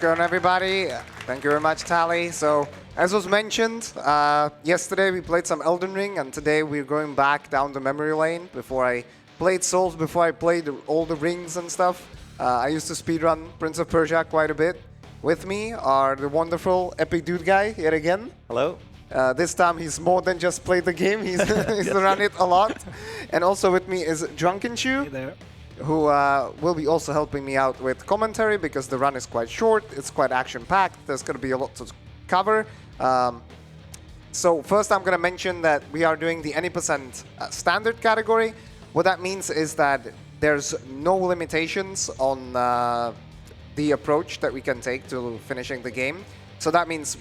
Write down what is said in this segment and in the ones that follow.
Good on everybody. Thank you very much, Tally. So, as was mentioned, yesterday we played some Elden Ring, and today we're going back down the memory lane. Before I played Souls, before I played all the rings and stuff, I used to speedrun Prince of Persia quite a bit. With me are the wonderful Epic Dude guy, yet again. Hello. This time he's more than just played the game, he's run it a lot. And also with me is Drunken Shoe. Hey there. Who will be also helping me out with commentary because the run is quite short, it's quite action-packed, there's going to be a lot to cover. So first I'm going to mention that we are doing the any percent standard category. What that means is that there's no limitations on the approach that we can take to finishing the game. So that means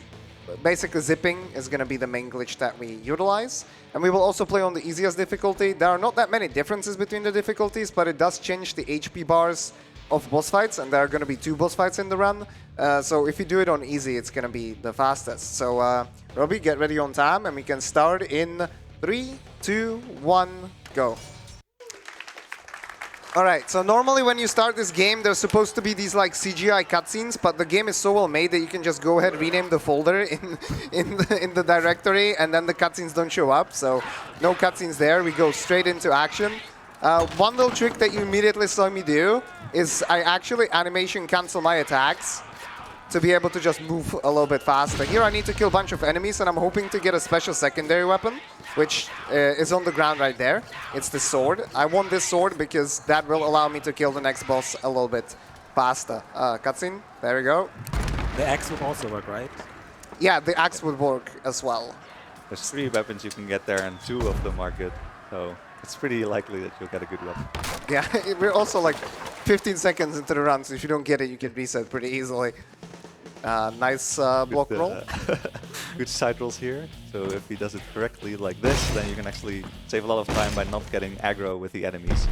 basically zipping is going to be the main glitch that we utilize. And we will also play on the easiest difficulty. There are not that many differences between the difficulties, but it does change the HP bars of boss fights, and there are going to be 2 boss fights in the run. So if you do it on easy, it's going to be the fastest. So Robbie, get ready on time, and we can start in 3, 2, 1, go. Alright, so normally when you start this game, there's supposed to be these like CGI cutscenes, but the game is so well made that you can just go ahead, rename the folder in the directory, and then the cutscenes don't show up, so no cutscenes there, we go straight into action. One little trick that you immediately saw me do is I actually animation cancel my attacks to be able to just move a little bit faster. Here I need to kill a bunch of enemies, and I'm hoping to get a special secondary weapon, which is on the ground right there. It's the sword. I want this sword because that will allow me to kill the next boss a little bit faster. Cutscene, there we go. The axe would also work, right? Yeah, the axe would work as well. There's 3 weapons you can get there, and 2 of them are good. So it's pretty likely that you'll get a good weapon. Yeah, we're also like 15 seconds into the run, so if you don't get it, you can reset pretty easily. Nice block roll. Good side rolls here. So if he does it correctly like this, then you can actually save a lot of time by not getting aggro with the enemies.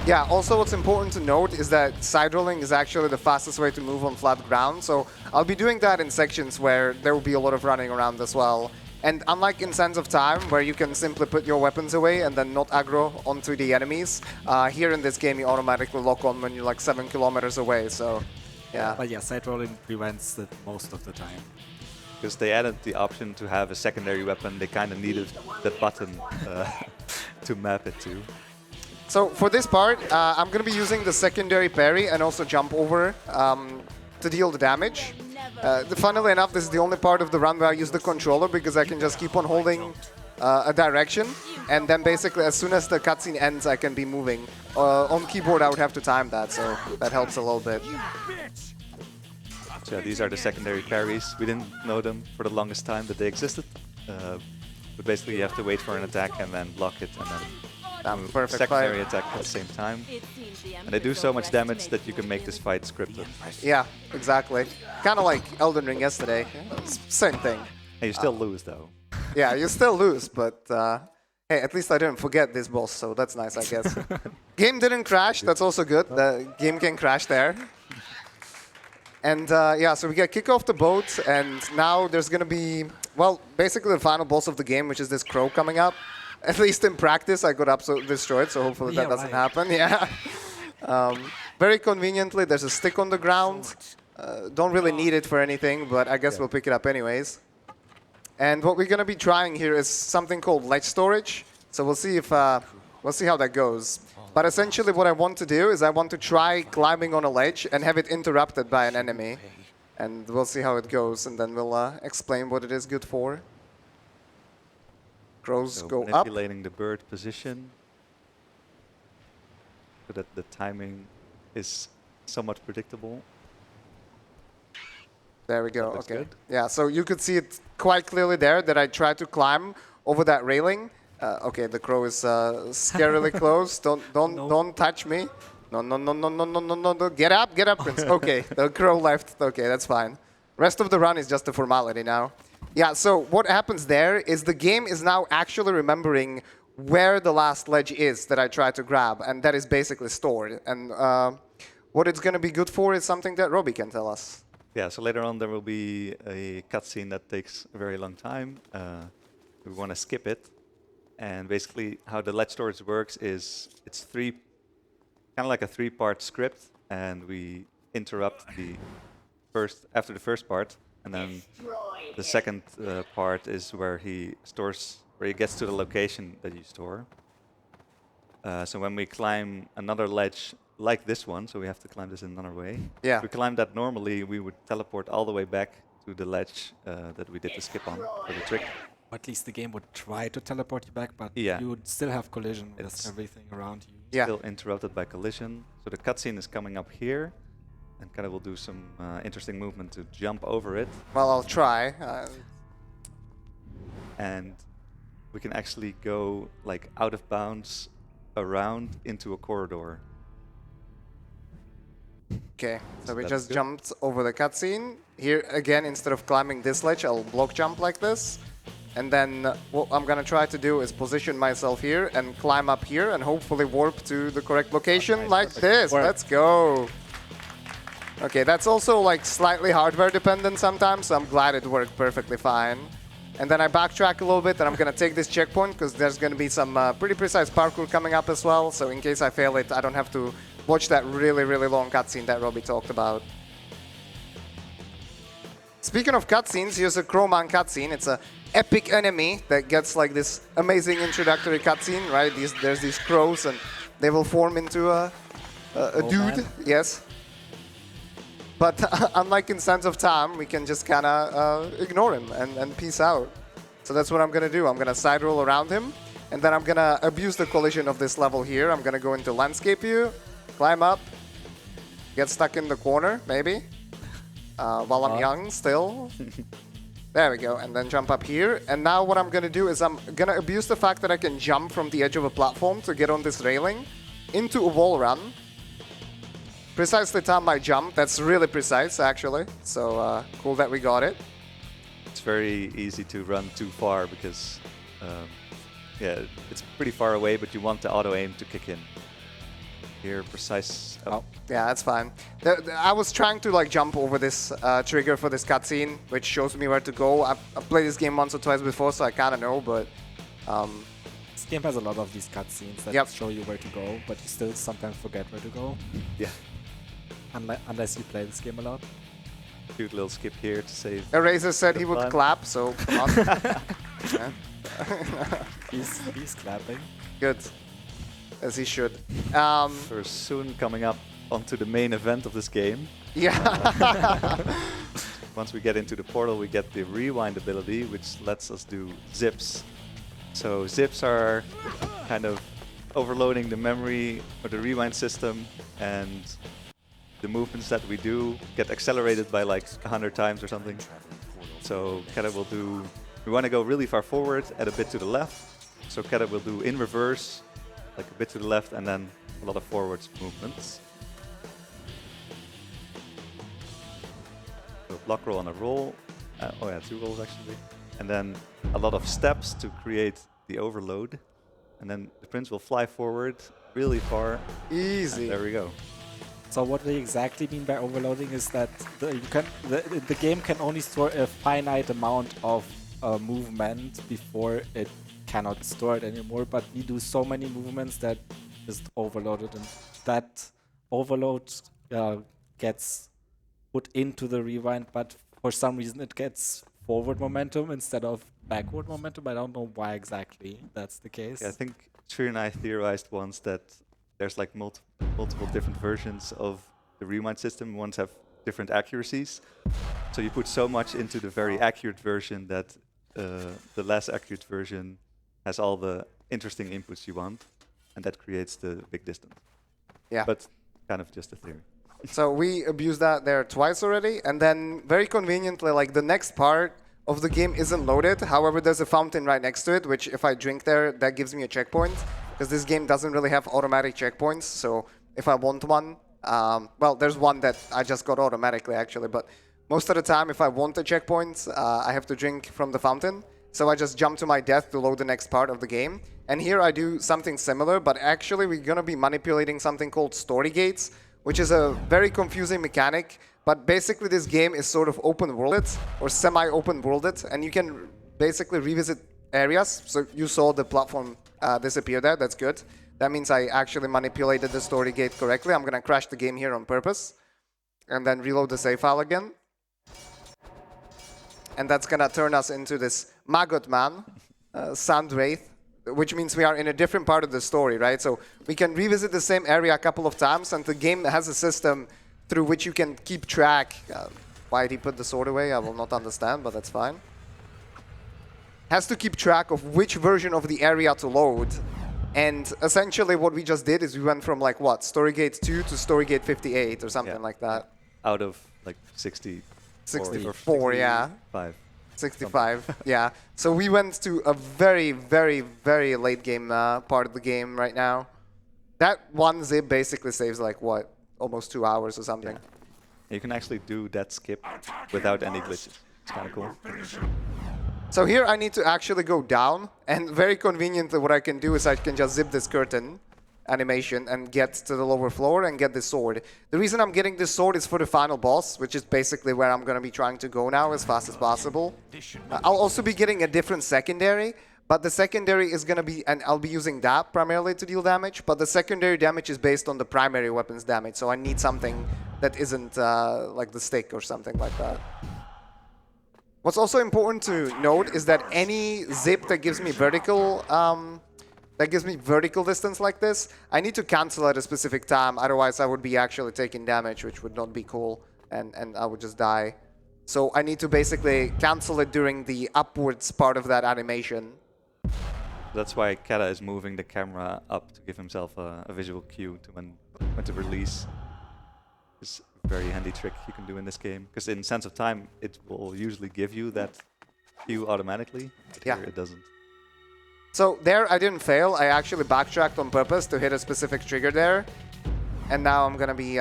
Yeah, also what's important to note is that side rolling is actually the fastest way to move on flat ground. So I'll be doing that in sections where there will be a lot of running around as well. And unlike in Sands of Time, where you can simply put your weapons away and then not aggro onto the enemies, here in this game you automatically lock on when you're like 7 kilometers away. So yeah. But yeah, side rolling prevents it most of the time. Because they added the option to have a secondary weapon, they kind of needed that button to map it to. So for this part, I'm going to be using the secondary parry and also jump over to deal the damage. Funnily enough, this is the only part of the run where I use the controller because I can just keep on holding a direction, and then basically as soon as the cutscene ends, I can be moving. On keyboard, I would have to time that, so that helps a little bit. So these are the secondary parries. We didn't know them for the longest time that they existed. But basically you have to wait for an attack and then block it and then move perfect secondary fight. attack at the same time. And they do so much damage that you can make this fight scripted. Yeah, exactly. Kind of like Elden Ring yesterday. Same thing. And you still lose though. Yeah, you still lose, but hey, at least I didn't forget this boss, so that's nice, I guess. Game didn't crash, that's also good. The game can crash there. And yeah, so we get kick off the boat, and now there's going to be, well, basically the final boss of the game, which is this crow coming up. At least in practice, I got absolutely destroyed, so hopefully that doesn't happen. Yeah. Very conveniently, there's a stick on the ground. Don't really need it for anything, but I guess we'll pick it up anyways. And what we're going to be trying here is something called ledge storage. So we'll see if we'll see how that goes. But essentially what I want to do is I want to try climbing on a ledge and have it interrupted by an enemy. And we'll see how it goes, and then we'll explain what it is good for. Crows So go up. manipulating the bird position so that the timing is somewhat predictable. There we go, That looks okay. good. Yeah, so you could see it quite clearly there that I tried to climb over that railing. Okay, the crow is scarily close. Don't touch me. No, no, no, no, no, no, no, no, no. Get up, Prince. Okay, the crow left. Okay, that's fine. Rest of the run is just a formality now. Yeah, so what happens there is the game is now actually remembering where the last ledge is that I tried to grab, and that is basically stored. And what it's going to be good for is something that Robbie can tell us. Yeah, so later on there will be a cutscene that takes a very long time. We want to skip it. And basically how the ledge storage works is it's kind of like a 3-part script, and we interrupt the after the first part, and then the second part is where he gets to the location that you store. So when we climb another ledge like this one, so we have to climb this in another way. Yeah. If we climb that normally, we would teleport all the way back to the ledge that we did the skip on for the trick. At least the game would try to teleport you back, but Yeah. you would still have collision with It's everything around you. Yeah. Still interrupted by collision. So the cutscene is coming up here, and Kata will do some interesting movement to jump over it, Well, I'll try. and we can actually go like out of bounds around into a corridor. Okay, so we That's just good. jumped over the cutscene. Here again, instead of climbing this ledge, I'll block jump like this. And then what I'm gonna try to do is position myself here and climb up here and hopefully warp to the correct location Nice, like perfect. this. Work. Let's go. Okay, that's also like slightly hardware dependent sometimes, so I'm glad it worked perfectly fine. And then I backtrack a little bit and I'm gonna take this checkpoint because there's gonna be some pretty precise parkour coming up as well. So in case I fail it, I don't have to watch that really, really long cutscene that Robbie talked about. Speaking of cutscenes, here's a Crowman cutscene. It's a epic enemy that gets like this amazing introductory cutscene, right? There's these crows and they will form into a dude. Man. Yes. But unlike in Sands of Time, we can just kind of ignore him and peace out. So that's what I'm going to do. I'm going to side roll around him, and then I'm going to abuse the collision of this level here. I'm going to go into landscape view, climb up, get stuck in the corner, maybe, while I'm young still. There we go, and then jump up here. And now what I'm going to do is I'm going to abuse the fact that I can jump from the edge of a platform to get on this railing into a wall run. Precisely time my jump. That's really precise, actually. So cool that we got it. It's very easy to run too far because, yeah, it's pretty far away, but you want the auto aim to kick in. Here, precise. Oh, Yeah, that's fine. I was trying to like jump over this trigger for this cutscene, which shows me where to go. I've played this game once or twice before, so I kind of know, but This game has a lot of these cutscenes that Yep. show you where to go, but you still sometimes forget where to go, yeah. unless you play this game a lot. Cute little skip here to save. Eraser said he The would fun. clap, so come on. Yeah. He's clapping. Good, as he should. We're soon coming up onto the main event of this game. Yeah. Once we get into the portal, we get the rewind ability, which lets us do zips. So zips are kind of overloading the memory or the rewind system, and the movements that we do get accelerated by like 100 times or something. So Kata will do, we want to go really far forward, add a bit to the left. So Kata will do in reverse, like a bit to the left, and then a lot of forwards movements. So block roll on a roll. Oh yeah, 2 rolls actually. And then a lot of steps to create the overload. And then the prince will fly forward really far. Easy. And there we go. So what they exactly mean by overloading is that the game can only store a finite amount of movement before it cannot store it anymore, but we do so many movements that just overloaded, and that overload gets put into the rewind, but for some reason it gets forward momentum instead of backward momentum. I don't know why exactly that's the case. Yeah, I think Tree and I theorized once that there's like multiple different versions of the rewind system. Ones have different accuracies. So you put so much into the very accurate version that the less accurate version has all the interesting inputs you want, and that creates the big distance. Yeah. But kind of just a theory. So we abused that there twice already, and then very conveniently, like the next part of the game isn't loaded. However, there's a fountain right next to it, which if I drink there, that gives me a checkpoint, because this game doesn't really have automatic checkpoints. So if I want one, well, there's one that I just got automatically actually, but most of the time, if I want a checkpoint, I have to drink from the fountain. So I just jump to my death to load the next part of the game. And here I do something similar, but actually we're gonna be manipulating something called story gates, which is a very confusing mechanic. But basically this game is sort of open worlded or semi-open worlded, and you can basically revisit areas. So you saw the platform disappear there, that's good. That means I actually manipulated the story gate correctly. I'm gonna crash the game here on purpose and then reload the save file again. and that's gonna turn us into this Maggot Man, Sand Wraith, which means we are in a different part of the story, right? So we can revisit the same area a couple of times, and the game has a system through which you can keep track. Why did he put the sword away? I will not understand, but that's fine. Has to keep track of which version of the area to load. And essentially what we just did is we went from like what? Storygate 2 to Storygate 58 or something like that. Out of like 60. 64, yeah. 5. 65, yeah. So we went to a very, very, very late game part of the game right now. That one zip basically saves like what? Almost 2 hours or something. Yeah. You can actually do that skip without any glitches. It's kind of cool. So here I need to actually go down, and very conveniently what I can do is I can just zip this curtain animation and get to the lower floor and get this sword. The reason I'm getting this sword is for the final boss, which is basically where I'm going to be trying to go now as fast as possible. I'll also be getting a different secondary, but the secondary is going to be, and I'll be using that primarily to deal damage, but the secondary damage is based on the primary weapon's damage, so I need something that isn't like the stick or something like that. What's also important to note is that any zip that gives me vertical distance like this, I need to cancel at a specific time, otherwise I would be actually taking damage, which would not be cool, and I would just die. So I need to basically cancel it during the upwards part of that animation. That's why Kata is moving the camera up to give himself a visual cue to when to release. It's a very handy trick you can do in this game. Because in Sense of Time, it will usually give you that cue automatically. But here it doesn't. So there I didn't fail. I actually backtracked on purpose to hit a specific trigger there. And now I'm going to be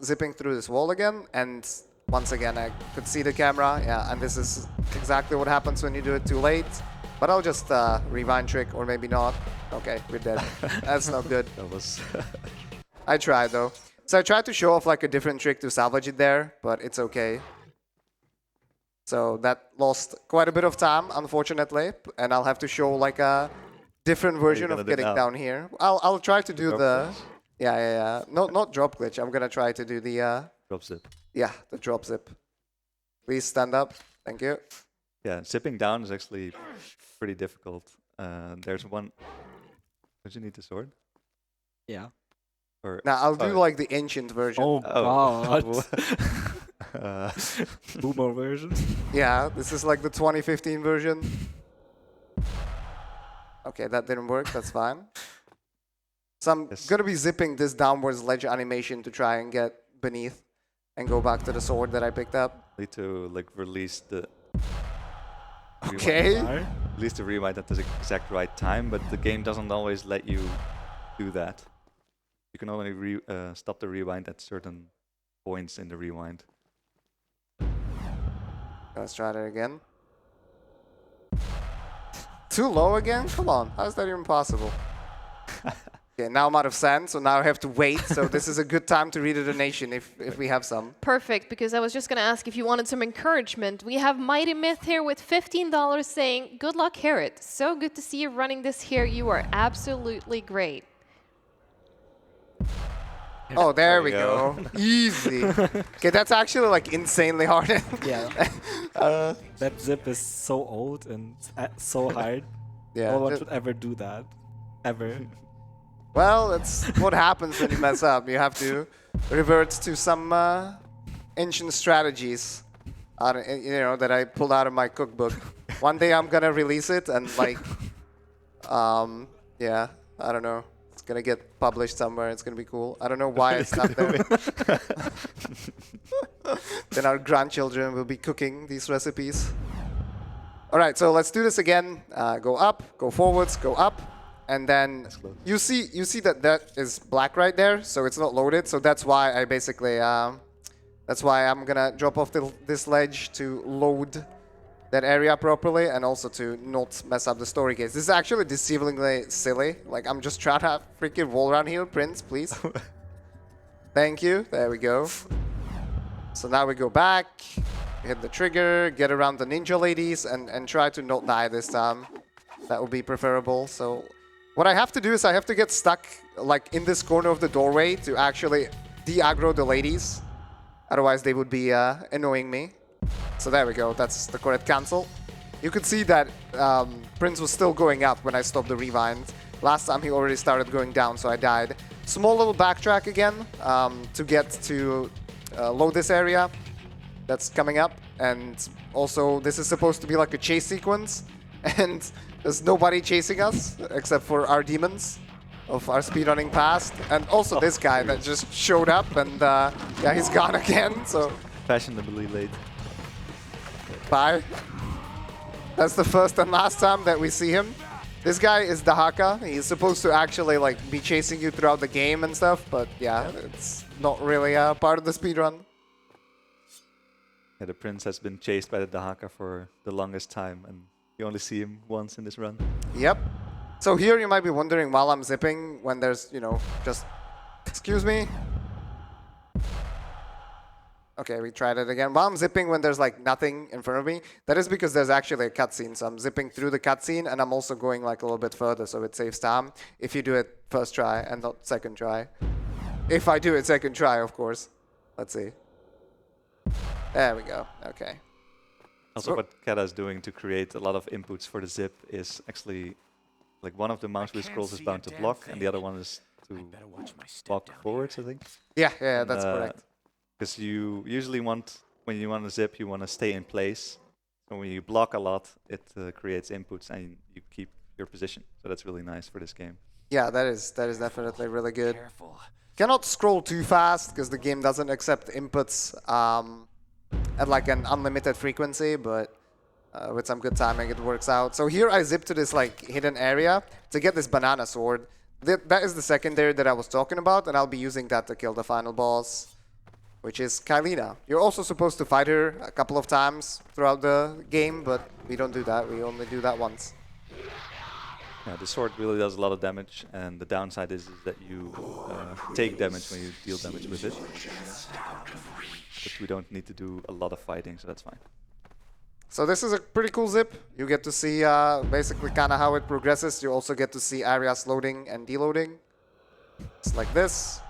zipping through this wall again. And once again, I could see the camera. Yeah, and this is exactly what happens when you do it too late. But I'll just rewind trick, or maybe not. Okay, we're dead. That's not good. That was... I tried, though. So I tried to show off like a different trick to salvage it there, but it's okay. So that lost quite a bit of time, unfortunately, and I'll have to show like a different version of getting down here. I'll try to do the... Yeah. Not drop glitch. I'm gonna try to do the... Drop zip. Yeah, the drop zip. Please stand up. Thank you. Yeah, zipping down is actually pretty difficult. There's one... Don't you need the sword? Yeah. Or now I'll do like the ancient version. Oh god. uh, Boomer version. Yeah, this is like the 2015 version. Okay, that didn't work. That's fine. So I'm gonna be zipping this downwards ledge animation to try and get beneath and go back to the sword that I picked up. Need to like release the... Okay. Release the rewind at the exact right time, but the game doesn't always let you do that. You can only stop the rewind at certain points in the rewind. Let's try that again. Too low again? Come on, how is that even possible? Okay, now I'm out of sand, so now I have to wait. So this is a good time to read a donation if we have some. Perfect, because I was just going to ask if you wanted some encouragement. We have Mighty Myth here with $15 saying, "Good luck, Harriet. So good to see you running this here. You are absolutely great." Oh, there we go. Easy. Okay, that's actually like insanely hard. Yeah. That zip is so old and so hard. Yeah. No one should ever do that. Ever. Well, that's what happens when you mess up. You have to revert to some ancient strategies, that I pulled out of my cookbook. One day I'm gonna release it and like, yeah, I don't know. It's gonna get published somewhere. It's gonna be cool. I don't know why it's not there. Then our grandchildren will be cooking these recipes. All right, so let's do this again. Go up, go forwards, go up. And then you see that is black right there, so it's not loaded. So that's why I basically that's why I'm gonna drop off this ledge to load that area properly, and also to not mess up the story gates. This is actually deceivingly silly. Like I'm just trying to freaking wall around here, Prince, please. Thank you. There we go. So now we go back, hit the trigger, get around the ninja ladies, and try to not die this time. That would be preferable. So. What I have to do is I have to get stuck like in this corner of the doorway to actually de-aggro the ladies. Otherwise they would be annoying me. So there we go. That's the correct cancel. You could see that Prince was still going up when I stopped the rewind. Last time he already started going down, so I died. Small little backtrack again to get to load this area that's coming up. And also, this is supposed to be like a chase sequence. And there's nobody chasing us except for our demons of our speedrunning past. And also this guy that just showed up and yeah, he's gone again. So Fashionably late. bye. That's the first and last time that we see him. This guy is the Haka. He's supposed to actually like be chasing you throughout the game and stuff, but yeah, it's not really a part of the speedrun. Yeah, the prince has been chased by the Dahaka for the longest time, and you only see him once in this run. Yep. So here you might be wondering while I'm zipping when there's, you know, just... Excuse me? Okay, we tried it again. While I'm zipping when there's like nothing in front of me, that is because there's actually a cutscene. So I'm zipping through the cutscene and I'm also going like a little bit further, so it saves time if you do it first try and not second try. If I do it second try, of course. Let's see. There we go. Okay. Also, what Kata is doing to create a lot of inputs for the zip is actually, like, one of the mouse wheel scrolls is bound to block, and the other one is to walk forwards, I think. Yeah, that's correct. Because you usually want, when you want to zip, you want to stay in place. So when you block a lot, it creates inputs and you keep your position. So that's really nice for this game. Yeah, that is definitely really good. Cannot scroll too fast because the game doesn't accept inputs at like an unlimited frequency, but with some good timing it works out. So here I zip to this like hidden area to get this banana sword. That is the secondary that I was talking about, and I'll be using that to kill the final boss, which is Kylina. You're also supposed to fight her a couple of times throughout the game, but we don't do that. We only do that once. Yeah, the sword really does a lot of damage, and the downside is that you take damage when you deal damage with it. But we don't need to do a lot of fighting, so that's fine. So this is a pretty cool zip. You get to see basically kind of how it progresses. You also get to see areas loading and deloading. It's like this.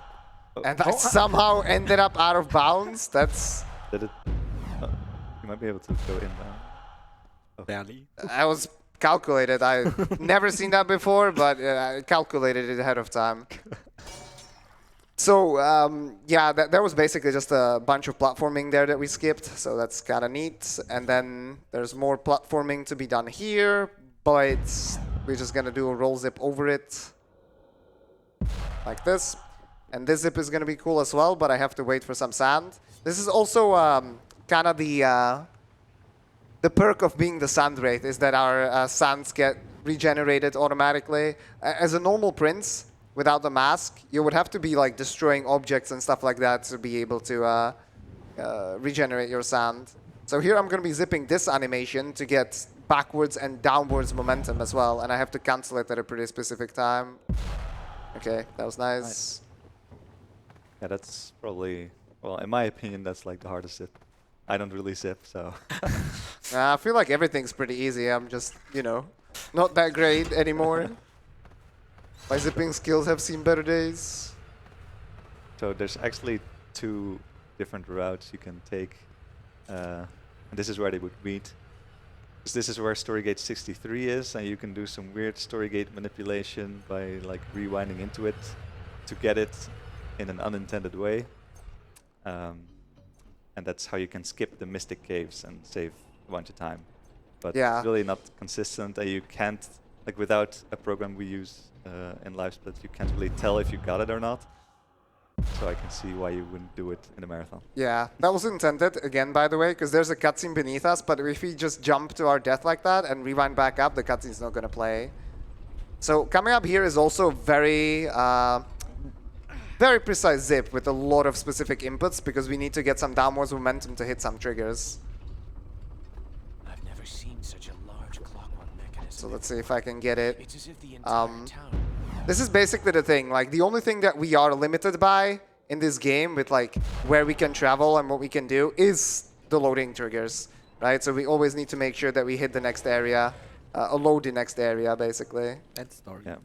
And I somehow ended up out of bounds. That's... Did it? Oh, you might be able to go in now. Oh. Barely. I was calculated. I've never seen that before, but I calculated it ahead of time. So, yeah, that was basically just a bunch of platforming there that we skipped, so that's kind of neat. And then there's more platforming to be done here, but we're just going to do a roll zip over it, like this. And this zip is going to be cool as well, but I have to wait for some sand. This is also kind of the perk of being the sand wraith, is that our sands get regenerated automatically. As a normal prince, without the mask, you would have to be like destroying objects and stuff like that to be able to regenerate your sand. So here I'm going to be zipping this animation to get backwards and downwards momentum as well, and I have to cancel it at a pretty specific time. Okay, that was nice. Yeah, that's probably, well, in my opinion, that's like the hardest zip. I don't really zip, so. I feel like everything's pretty easy. I'm just, you know, not that great anymore. My zipping skills have seen better days. So there's actually two different routes you can take. And this is where they would meet. This is where Storygate 63 is, and you can do some weird Storygate manipulation by like rewinding into it to get it in an unintended way. And that's how you can skip the Mystic Caves and save a bunch of time. But yeah, it's really not consistent, and you can't, like without a program we use in LiveSplit, you can't really tell if you got it or not. So I can see why you wouldn't do it in a marathon. Yeah, that was intended, again, by the way, because there's a cutscene beneath us, but if we just jump to our death like that and rewind back up, the cutscene's not going to play. So coming up here is also very precise zip with a lot of specific inputs, because we need to get some downwards momentum to hit some triggers. I've never seen such a large clockwork mechanism. So let's see if I can get it. It's as if the entire town. This is basically the thing. Like, the only thing that we are limited by in this game with like where we can travel and what we can do is the loading triggers, right? So we always need to make sure that we hit the next area, load the next area, basically. And story. Yeah.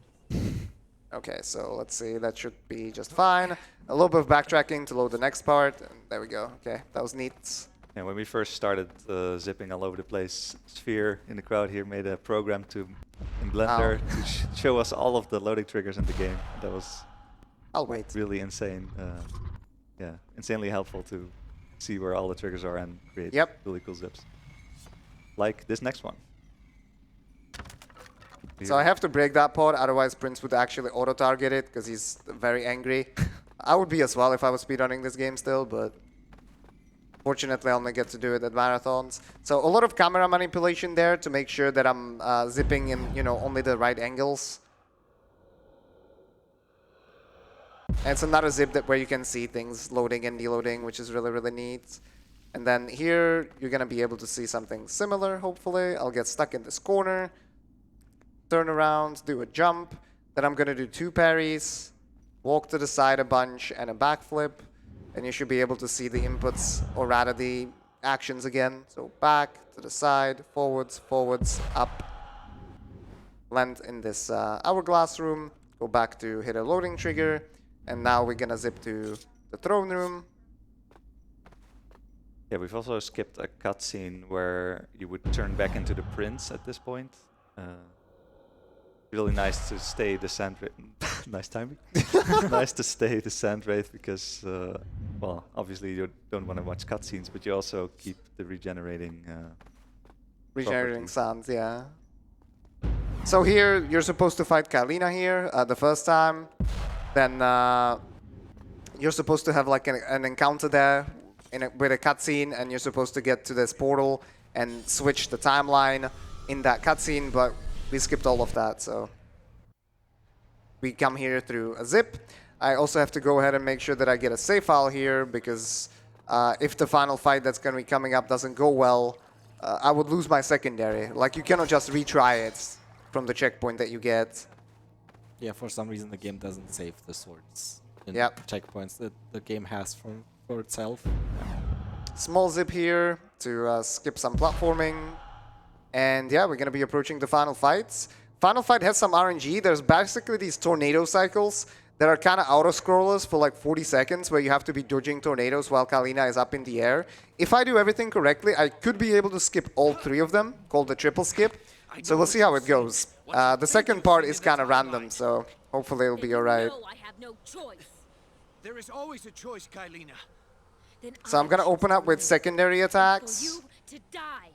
Okay, so let's see. That should be just fine. A little bit of backtracking to load the next part. And there we go. Okay, that was neat. And when we first started zipping all over the place, Sphere in the crowd here made a program in Blender to show us all of the loading triggers in the game. That was I'll wait. really insane. Yeah, insanely helpful to see where all the triggers are and create really cool zips. Like this next one. So I have to break that pod, otherwise Prince would actually auto-target it because he's very angry. I would be as well if I was speedrunning this game still, but fortunately I only get to do it at marathons. So a lot of camera manipulation there to make sure that I'm zipping in, you know, only the right angles. And it's another zip where you can see things loading and deloading, which is really, really neat. And then here, you're going to be able to see something similar, hopefully. I'll get stuck in this corner, turn around, do a jump. Then I'm going to do 2 parries, walk to the side a bunch, and a backflip. And you should be able to see the inputs, or rather the actions again. So back, to the side, forwards, forwards, up. Land in this hourglass room, go back to hit a loading trigger. And now we're going to zip to the throne room. Yeah, we've also skipped a cutscene where you would turn back into the prince at this point. Really nice to stay the sand wraith. Nice timing. Nice to stay the sand wraith because, well, obviously you don't want to watch cutscenes, but you also keep the regenerating. Regenerating sounds, yeah. So here you're supposed to fight Kalina here the first time. Then you're supposed to have like an encounter there with a cutscene, and you're supposed to get to this portal and switch the timeline in that cutscene, but we skipped all of that, so we come here through a zip. I also have to go ahead and make sure that I get a save file here, because if the final fight that's going to be coming up doesn't go well, I would lose my secondary. Like, you cannot just retry it from the checkpoint that you get. Yeah, for some reason the game doesn't save the swords in checkpoints that the game has for itself. Small zip here to skip some platforming. And yeah, we're going to be approaching the final fights. Final fight has some RNG. There's basically these tornado cycles that are kind of auto-scrollers for like 40 seconds where you have to be dodging tornadoes while Kalina is up in the air. If I do everything correctly, I could be able to skip all 3 of them, called the triple skip. So we'll see how it goes. The second part is kind of random, so hopefully it'll be alright. I have no choice. There is always a choice, Kylina. So I'm going to open up with secondary attacks. For you to die.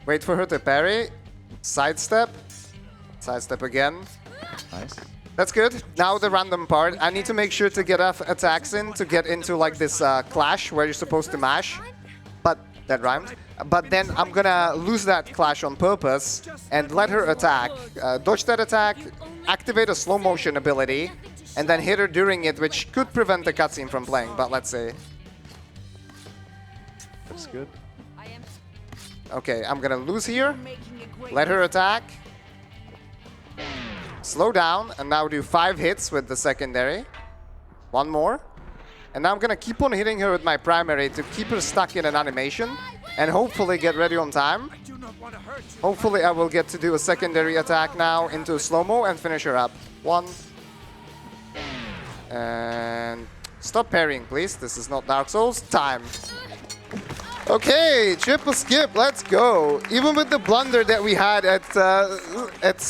Wait for her to parry. Sidestep. Sidestep again. Nice. That's good. Now the random part. I need to make sure to get enough attacks in to get into like this clash where you're supposed to mash. But that rhymed. But then I'm gonna lose that clash on purpose and let her attack. Dodge that attack, activate a slow motion ability, and then hit her during it, which could prevent the cutscene from playing, but let's see. That's good. Okay, I'm gonna lose here. Let her attack. Slow down, and now do 5 hits with the secondary. 1 more. And now I'm gonna keep on hitting her with my primary to keep her stuck in an animation and hopefully get ready on time. Hopefully I will get to do a secondary attack now into slow-mo and finish her up. 1. And stop parrying, please. This is not Dark Souls. Time. Okay, triple skip, let's go. Even with the blunder that we had at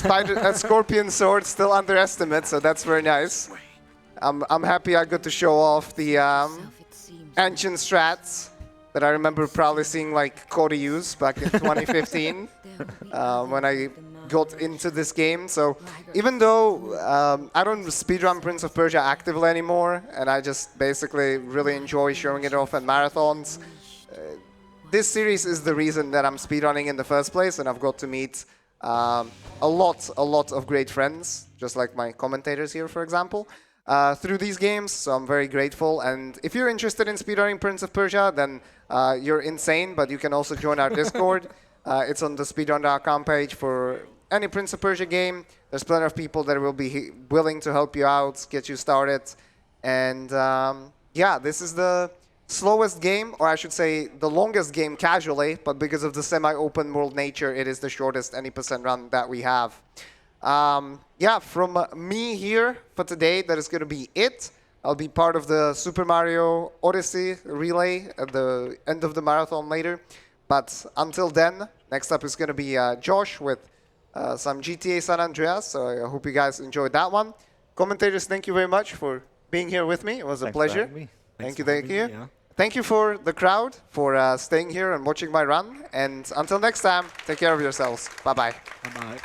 Scorpion Sword, still underestimate, so that's very nice. I'm happy I got to show off the ancient strats that I remember probably seeing like Cody use back in 2015 when I got into this game. So even though I don't speedrun Prince of Persia actively anymore, and I just basically really enjoy showing it off at marathons, this series is the reason that I'm speedrunning in the first place, and I've got to meet a lot of great friends, just like my commentators here, for example, through these games, so I'm very grateful. And if you're interested in speedrunning Prince of Persia, then you're insane, but you can also join our Discord. It's on the speedrun.com page for any Prince of Persia game. There's plenty of people that will be willing to help you out, get you started. And yeah, this is the slowest game, or I should say the longest game casually, but because of the semi-open world nature, it is the shortest any percent run that we have. Yeah, from me here for today, that is going to be it. I'll be part of the Super Mario Odyssey relay at the end of the marathon later. But until then, next up is going to be Josh with some GTA San Andreas. So I hope you guys enjoyed that one. Commentators, thank you very much for being here with me. It was a Thanks for pleasure. having me. Thank you, for thank having you. me, yeah. Thank you for the crowd for staying here and watching my run. And until next time, take care of yourselves. Bye-bye. Bye-bye.